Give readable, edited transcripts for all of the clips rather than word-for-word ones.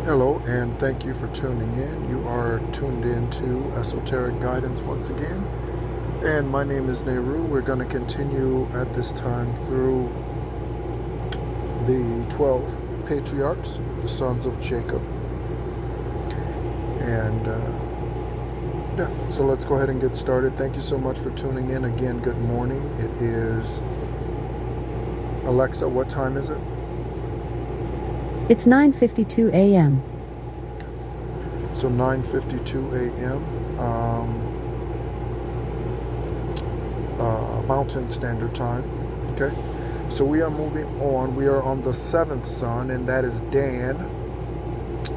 Hello, and thank you for tuning in. You are tuned in to Esoteric Guidance once again. And my name is Nehru. We're going to continue at this time through the 12 patriarchs, the sons of Jacob. And so let's go ahead and get started. Thank you so much for tuning in. Again, good morning. It is, Alexa, what time is it? It's 9:52 a.m. So 9:52 a.m. Mountain Standard Time. Okay. So we are moving on. We are on the seventh son, and that is Dan.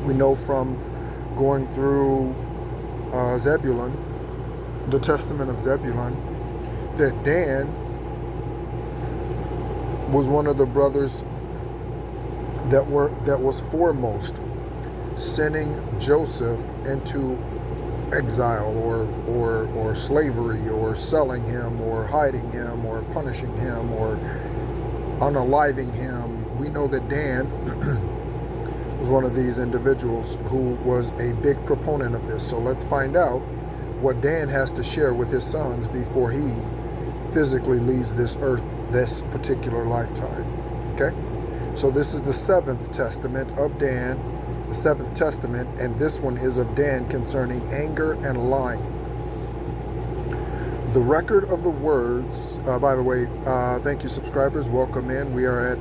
We know from going through Zebulun, the Testament of Zebulun, that Dan was one of the brothers that was foremost sending Joseph into exile or slavery, or selling him, or hiding him, or punishing him, or unaliving him. We know that Dan was one of these individuals who was a big proponent of this. So let's find out what Dan has to share with his sons before he physically leaves this earth, this particular lifetime. Okay? So this is the seventh testament of Dan, the seventh testament, and this one is of Dan concerning anger and lying. The record of the words, by the way, thank you subscribers, welcome in. We are at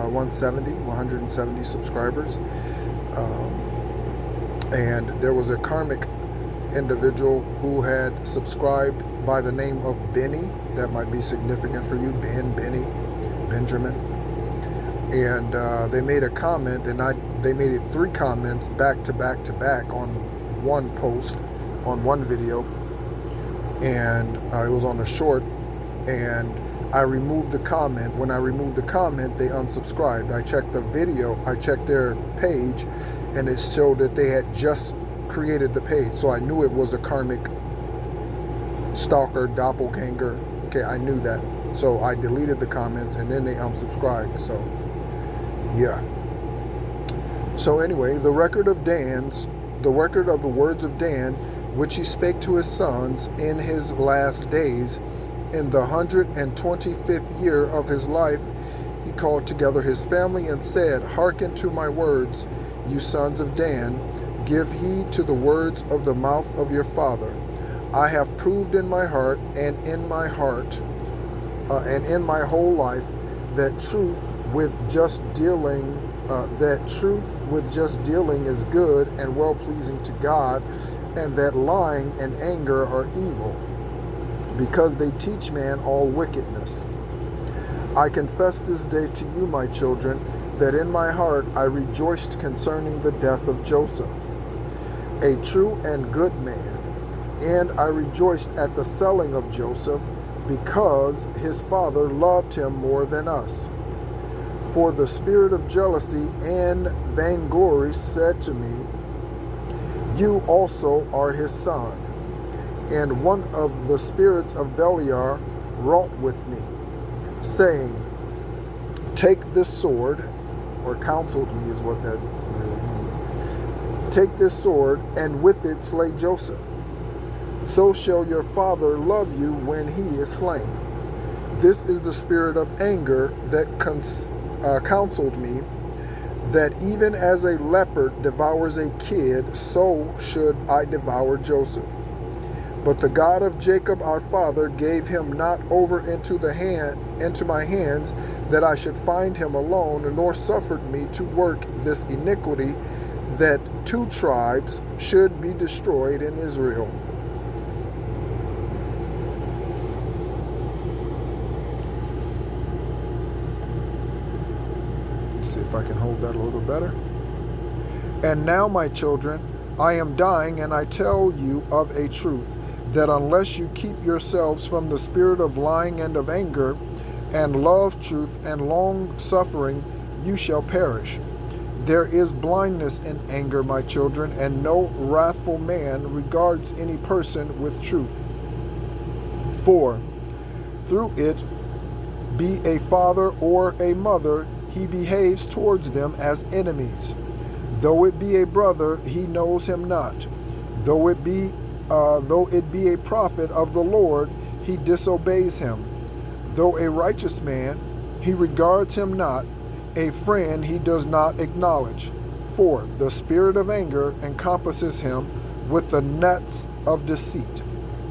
170 subscribers. And there was a karmic individual who had subscribed by the name of Benny. That might be significant for you, Benny, Benjamin. And they made a comment, and they made it 3 comments back to back to back on one post, on one video, and it was on a short, and I removed the comment. When I removed the comment, they unsubscribed. I checked the video, I checked their page, and it showed that they had just created the page, so I knew it was a karmic stalker, doppelganger. Okay, I knew that. So I deleted the comments, and then they unsubscribed. So yeah. So anyway, the record of the words of Dan, which he spake to his sons in his last days, in the 125th year of his life, he called together his family and said, Hearken to my words, you sons of Dan, give heed to the words of the mouth of your father. I have proved in my heart and in my whole life that truth with just dealing is good and well pleasing to God, and that lying and anger are evil, because they teach man all wickedness. I confess this day to you, my children, that in my heart I rejoiced concerning the death of Joseph, a true and good man, and I rejoiced at the selling of Joseph, because his father loved him more than us. For the spirit of jealousy and vainglory said to me, You also are his son. And one of the spirits of Beliar wrought with me, saying, Take this sword, or counseled me is what that really means. Take this sword, and with it slay Joseph. So shall your father love you when he is slain. This is the spirit of anger that counseled me, that even as a leopard devours a kid, so should I devour Joseph. But the God of Jacob our father gave him not over into my hands, that I should find him alone, nor suffered me to work this iniquity, that 2 tribes should be destroyed in Israel. See if I can hold that a little better. And now, my children, I am dying, and I tell you of a truth, that unless you keep yourselves from the spirit of lying and of anger, and love truth and long suffering, you shall perish. There is blindness in anger, my children, and no wrathful man regards any person with truth. For through it, be a father or a mother, he behaves towards them as enemies. Though it be a brother, he knows him not. Though it be a prophet of the Lord, he disobeys him. Though a righteous man, he regards him not. A friend he does not acknowledge. For the spirit of anger encompasses him with the nets of deceit,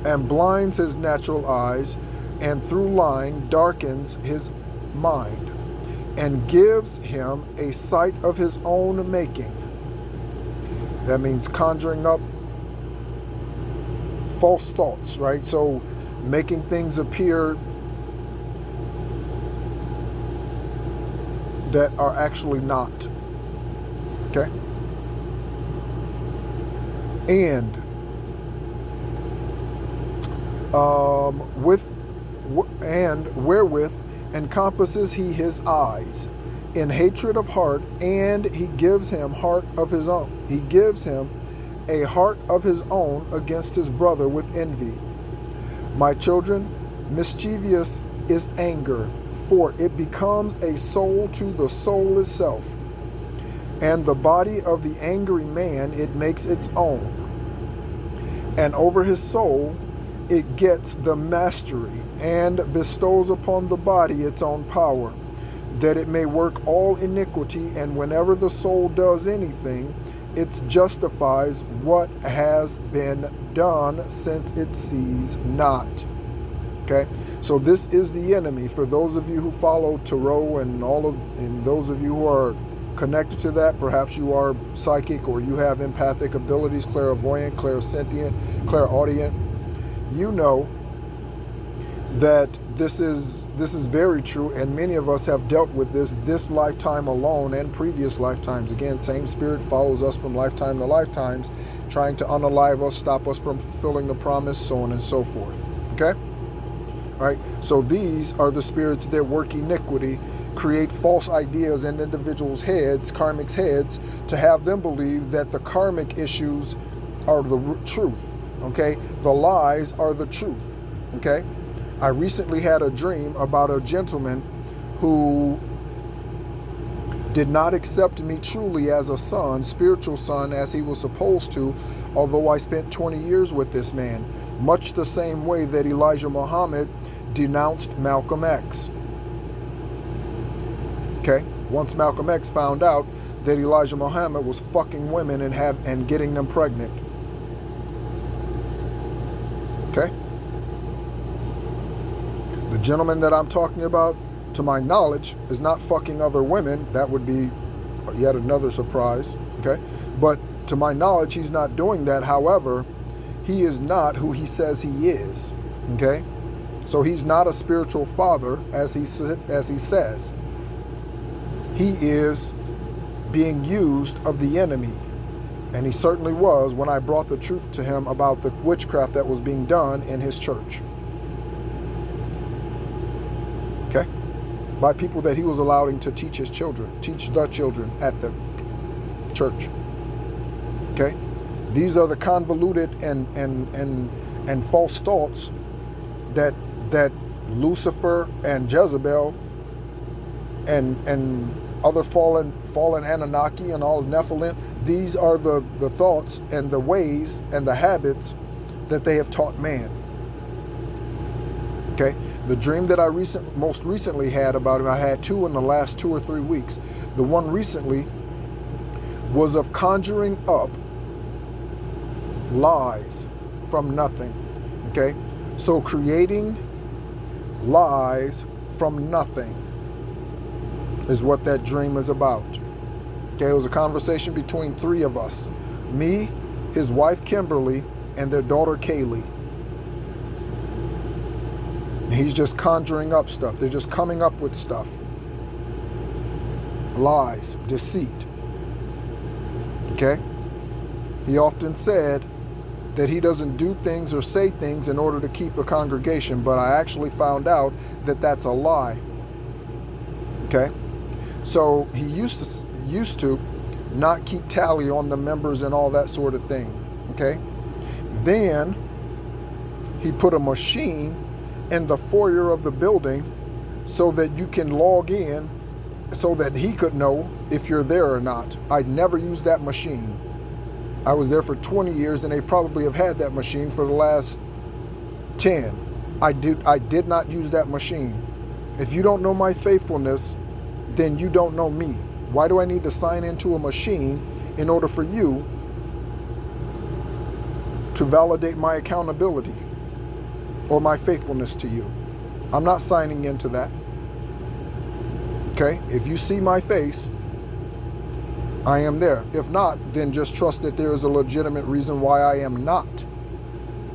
and blinds his natural eyes, and through lying darkens his mind, and gives him a sight of his own making. That means conjuring up false thoughts, right? So making things appear that are actually not. Okay? And wherewith encompasses he his eyes in hatred of heart, and he gives him heart of his own. He gives him a heart of his own against his brother with envy. My children, mischievous is anger, for it becomes a soul to the soul itself, and the body of the angry man it makes its own, and over his soul it gets the mastery, and bestows upon the body its own power, that it may work all iniquity, and whenever the soul does anything, it justifies what has been done, since it sees not. Okay, so this is the enemy. For those of you who follow tarot and those of you who are connected to that, perhaps you are psychic or you have empathic abilities, clairvoyant, clairsentient, clairaudient, you know that this is very true, and many of us have dealt with this lifetime alone and previous lifetimes. Again, same spirit follows us from lifetime to lifetimes, trying to unalive us, stop us from fulfilling the promise, so on and so forth. Okay? All right? So these are the spirits that work iniquity, create false ideas in individuals' heads, karmics' heads, to have them believe that the karmic issues are the truth. Okay? The lies are the truth. Okay? I recently had a dream about a gentleman who did not accept me truly as a son, spiritual son, as he was supposed to, although I spent 20 years with this man, much the same way that Elijah Muhammad denounced Malcolm X. Okay? Once Malcolm X found out that Elijah Muhammad was fucking women and getting them pregnant. Okay? The gentleman that I'm talking about, to my knowledge, is not fucking other women. That would be yet another surprise. Okay? But to my knowledge, he's not doing that. However, he is not who he says he is. Okay? So he's not a spiritual father, as he says. He is being used of the enemy. And he certainly was when I brought the truth to him about the witchcraft that was being done in his church. Okay? By people that he was allowing to teach the children at the church. Okay? These are the convoluted and false thoughts that Lucifer and Jezebel and other fallen Anunnaki and all Nephilim, these are the thoughts and the ways and the habits that they have taught man. Okay? The dream that I most recently had about him, I had two in the last 2 or 3 weeks. The one recently was of conjuring up lies from nothing. Okay? So creating lies from nothing is what that dream is about. Okay? It was a conversation between 3 of us. Me, his wife Kimberly, and their daughter Kaylee. He's just conjuring up stuff. They're just coming up with stuff. Lies, deceit. Okay? He often said that he doesn't do things or say things in order to keep a congregation, but I actually found out that that's a lie. Okay? So he used to not keep tally on the members and all that sort of thing. Okay? Then he put a machine in the foyer of the building so that you can log in so that he could know if you're there or not. I'd never used that machine. I was there for 20 years, and they probably have had that machine for the last 10. I did not use that machine. If you don't know my faithfulness, then you don't know me. Why do I need to sign into a machine in order for you to validate my accountability or my faithfulness to you? I'm not signing into that. Okay? If you see my face, I am there. If not, then just trust that there is a legitimate reason why I am not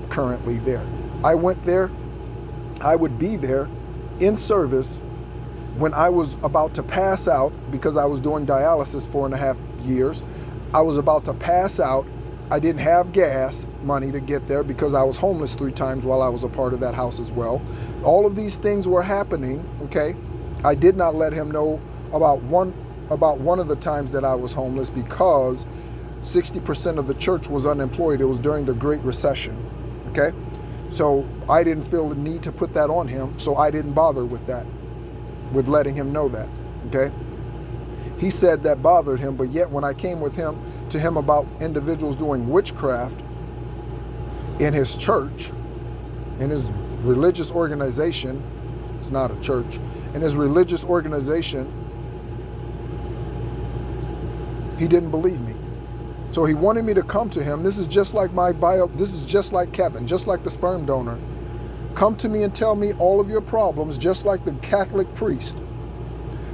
currently there. I went there. I would be there in service when I was about to pass out, because I was doing dialysis 4.5 years. I was about to pass out. I didn't have gas money to get there because I was homeless 3 times while I was a part of that house as well. All of these things were happening, okay? I did not let him know about one of the times that I was homeless, because 60% of the church was unemployed. It was during the Great Recession, okay? So I didn't feel the need to put that on him, so I didn't bother with that, with letting him know that, okay? He said that bothered him, but yet when I came to him about individuals doing witchcraft in his church, in his religious organization, it's not a church, in his religious organization, he didn't believe me. So he wanted me to come to him. This is just like this is just like Kevin, just like the sperm donor. Come to me and tell me all of your problems, just like the Catholic priest.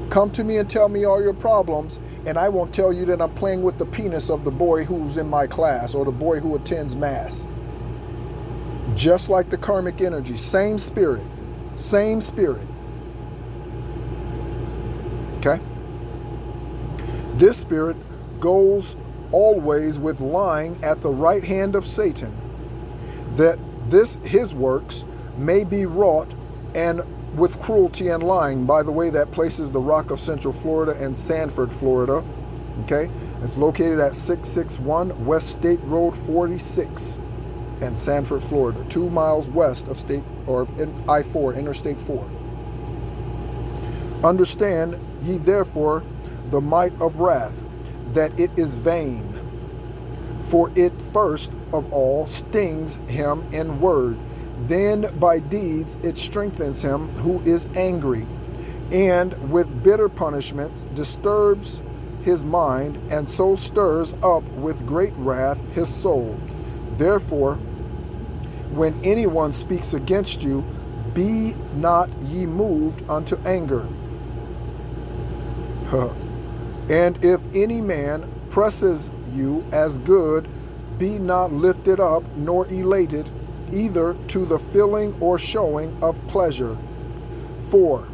Come to me and tell me all your problems, and I won't tell you that I'm playing with the penis of the boy who's in my class or the boy who attends mass. Just like the karmic energy, same spirit, same spirit. Okay? This spirit goes always with lying at the right hand of Satan, that his works may be wrought, and with cruelty and lying. By the way, that place is the Rock of Central Florida and Sanford, Florida. Okay? It's located at 661 West State Road 46 in Sanford, Florida, 2 miles west of I-4, Interstate 4. Understand ye therefore the might of wrath, that it is vain. For it first of all stings him in word, then by deeds it strengthens him who is angry, and with bitter punishment disturbs his mind, and so stirs up with great wrath his soul. Therefore, when anyone speaks against you, be not ye moved unto anger. And if any man presses you as good, be not lifted up nor elated, either to the filling or showing of pleasure. For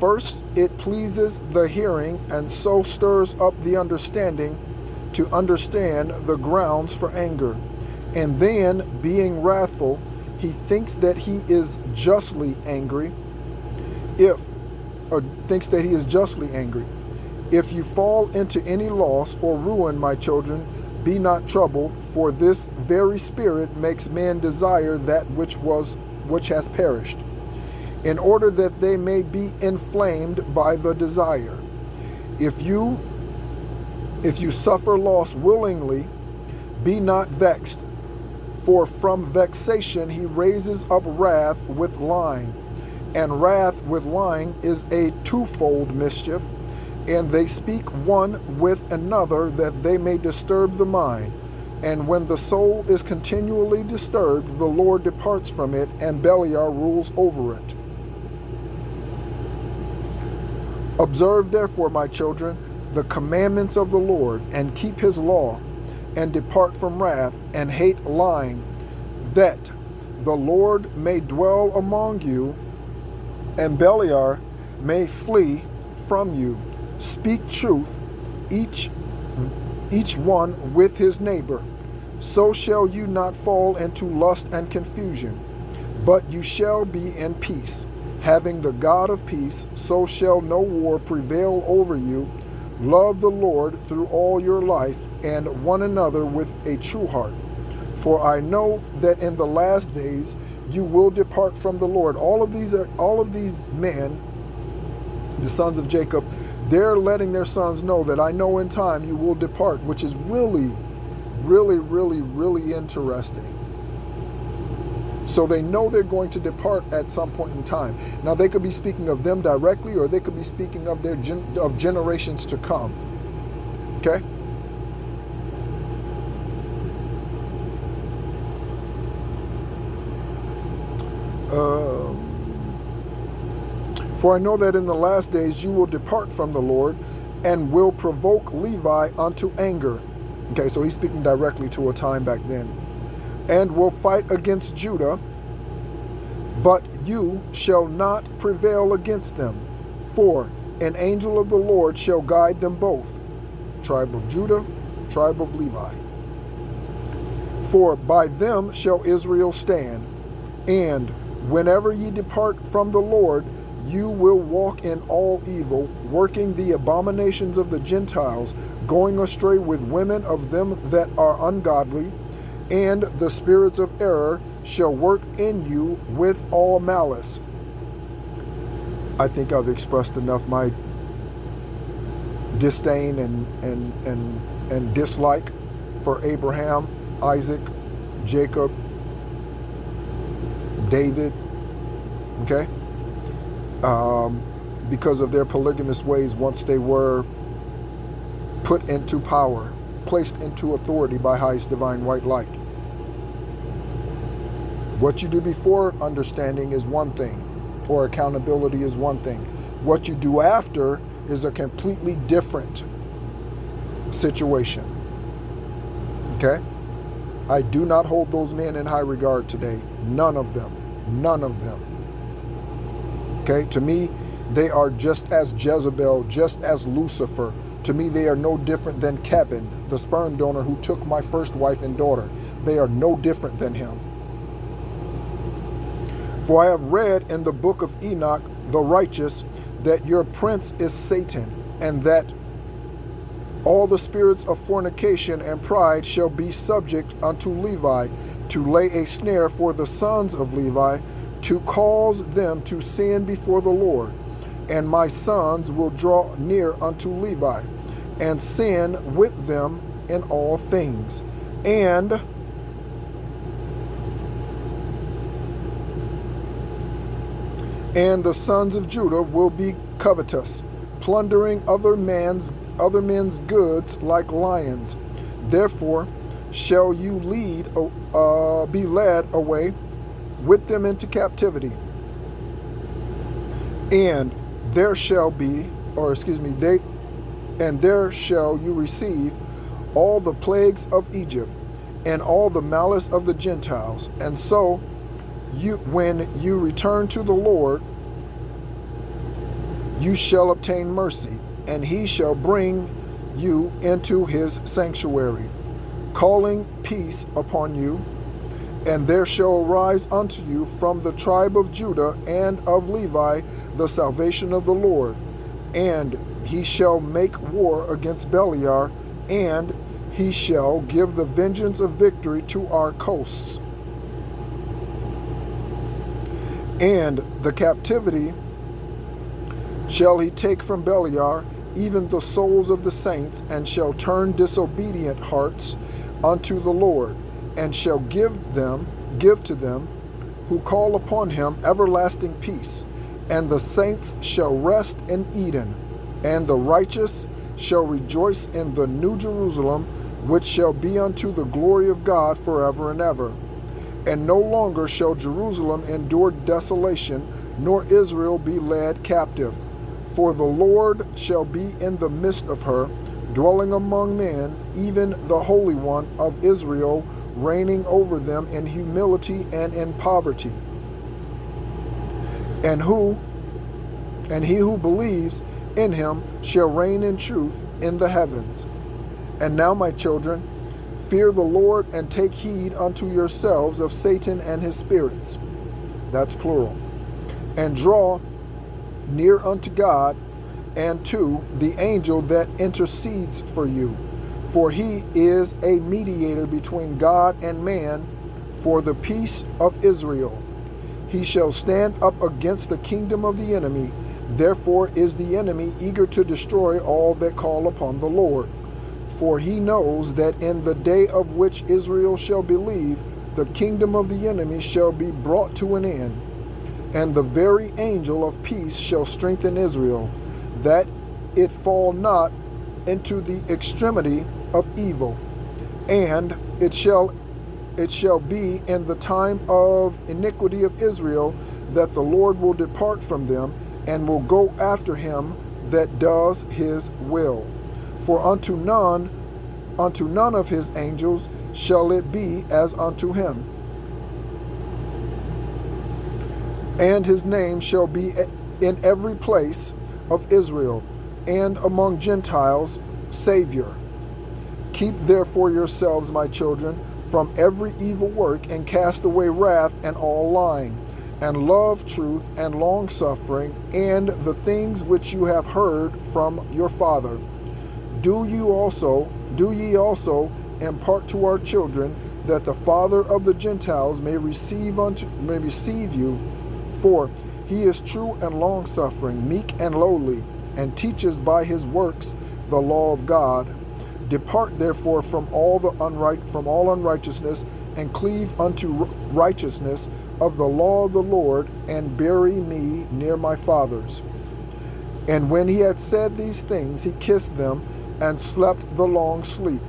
first it pleases the hearing, and so stirs up the understanding to understand the grounds for anger. And then, being wrathful, he thinks that he is justly angry. If you fall into any loss or ruin, my children, be not troubled, for this very spirit makes man desire that which has perished, in order that they may be inflamed by the desire. If you suffer loss willingly, be not vexed, for from vexation he raises up wrath with lying, and wrath with lying is a twofold mischief. And they speak one with another, that they may disturb the mind. And when the soul is continually disturbed, the Lord departs from it, and Beliar rules over it. Observe therefore, my children, the commandments of the Lord, and keep his law, and depart from wrath, and hate lying, that the Lord may dwell among you, and Beliar may flee from you. Speak truth, each one with his neighbor. So shall you not fall into lust and confusion, but you shall be in peace. Having the God of peace, so shall no war prevail over you. Love the Lord through all your life, and one another with a true heart. For I know that in the last days you will depart from the Lord. All of these men, the sons of Jacob, They're letting their sons know that I know in time you will depart, which is really, really, really, really interesting. So they know they're going to depart at some point in time. Now they could be speaking of them directly, or they could be speaking of of generations to come. Okay? For I know that in the last days you will depart from the Lord and will provoke Levi unto anger. Okay, so he's speaking directly to a time back then. And will fight against Judah, but you shall not prevail against them. For an angel of the Lord shall guide them both, tribe of Judah, tribe of Levi. For by them shall Israel stand, and whenever ye depart from the Lord, you will walk in all evil, working the abominations of the Gentiles, going astray with women of them that are ungodly, and the spirits of error shall work in you with all malice. I think I've expressed enough my disdain and dislike for Abraham, Isaac, Jacob, David, okay? Because of their polygamous ways once they were put into power, placed into authority by highest divine white light. What you do before understanding is one thing, or accountability is one thing. What you do after is a completely different situation. Okay? I do not hold those men in high regard today. None of them. None of them. Okay? To me, they are just as Jezebel, just as Lucifer. To me, they are no different than Kevin, the sperm donor who took my first wife and daughter. They are no different than him. For I have read in the book of Enoch, the righteous, that your prince is Satan, and that all the spirits of fornication and pride shall be subject unto Levi, to lay a snare for the sons of Levi, to cause them to sin before the Lord. And my sons will draw near unto Levi, and sin with them in all things. And the sons of Judah will be covetous, plundering other men's goods like lions. Therefore shall you be led away with them into captivity. And there shall you receive all the plagues of Egypt and all the malice of the Gentiles. And so when you return to the Lord, you shall obtain mercy, and he shall bring you into his sanctuary, calling peace upon you. And there shall arise unto you from the tribe of Judah and of Levi the salvation of the Lord. And he shall make war against Beliar, and he shall give the vengeance of victory to our coasts. And the captivity shall he take from Beliar, even the souls of the saints, and shall turn disobedient hearts unto the Lord, and shall give to them who call upon him everlasting peace. And the saints shall rest in Eden, and the righteous shall rejoice in the new Jerusalem, which shall be unto the glory of God forever and ever. And no longer shall Jerusalem endure desolation, nor Israel be led captive. For the Lord shall be in the midst of her, dwelling among men, even the Holy One of Israel, reigning over them in humility and in poverty. And he who believes in him shall reign in truth in the heavens. And now, my children, fear the Lord and take heed unto yourselves of Satan and his spirits. That's plural. And draw near unto God and to the angel that intercedes for you. For he is a mediator between God and man for the peace of Israel. He shall stand up against the kingdom of the enemy, Therefore is the enemy eager to destroy all that call upon the Lord. For he knows that in the day of which Israel shall believe, the kingdom of the enemy shall be brought to an end, and the very angel of peace shall strengthen Israel, that it fall not into the extremity of evil. And it shall be in the time of iniquity of Israel that the Lord will depart from them, and will go after him that does his will. For unto none of his angels shall it be as unto him. And his name shall be in every place of Israel, and among Gentiles, Savior. Keep therefore yourselves, my children, from every evil work, and cast away wrath and all lying, and love truth and long-suffering, and the things which you have heard from your father. Do ye also impart to our children, that the father of the Gentiles may receive you. For he is true and long-suffering, meek and lowly, and teaches by his works the law of God. Depart therefore from all unrighteousness, and cleave unto righteousness of the law of the Lord, and bury me near my fathers. And when he had said these things, he kissed them, and slept the long sleep.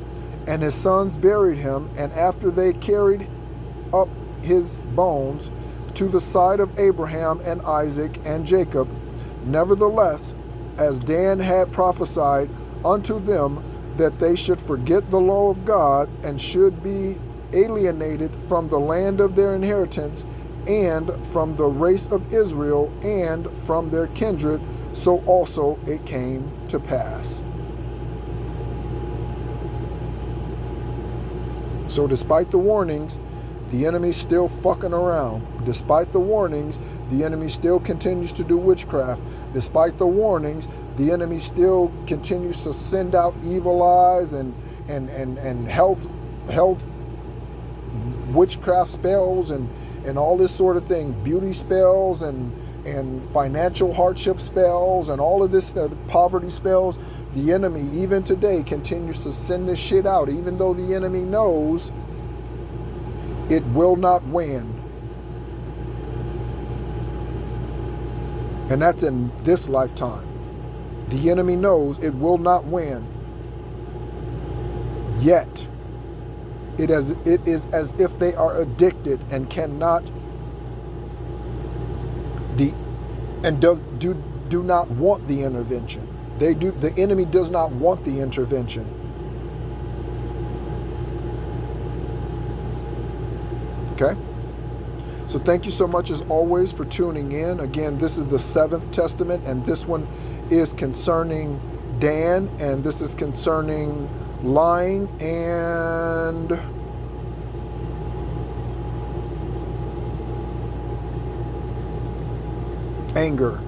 And his sons buried him, and after they carried up his bones to the side of Abraham and Isaac and Jacob. Nevertheless, as Dan had prophesied unto them, that they should forget the law of God, and should be alienated from the land of their inheritance, and from the race of Israel, and from their kindred, so also it came to pass. So despite the warnings, the enemy's still fucking around. Despite the warnings, the enemy still continues to do witchcraft. Despite the warnings, the enemy still continues to send out evil eyes and health witchcraft spells and all this sort of thing, beauty spells and financial hardship spells and all of this poverty spells. The enemy, even today, continues to send this shit out, even though the enemy knows it will not win. And that's in this lifetime. The enemy knows it will not win. Yet, it is as if they are addicted and cannot do not want the intervention. The enemy does not want the intervention. Okay? So thank you so much as always for tuning in. Again, this is the 7th testament, and this one is concerning Dan, and this is concerning lying and anger.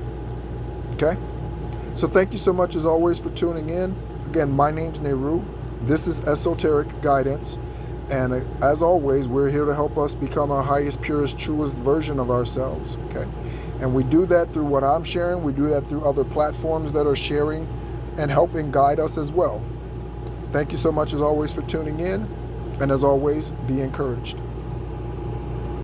Okay? So thank you so much as always for tuning in. Again, my name's Nehru. This is Esoteric Guidance. And as always, we're here to help us become our highest, purest, truest version of ourselves. Okay? And we do that through what I'm sharing. We do that through other platforms that are sharing and helping guide us as well. Thank you so much as always for tuning in. And as always, be encouraged.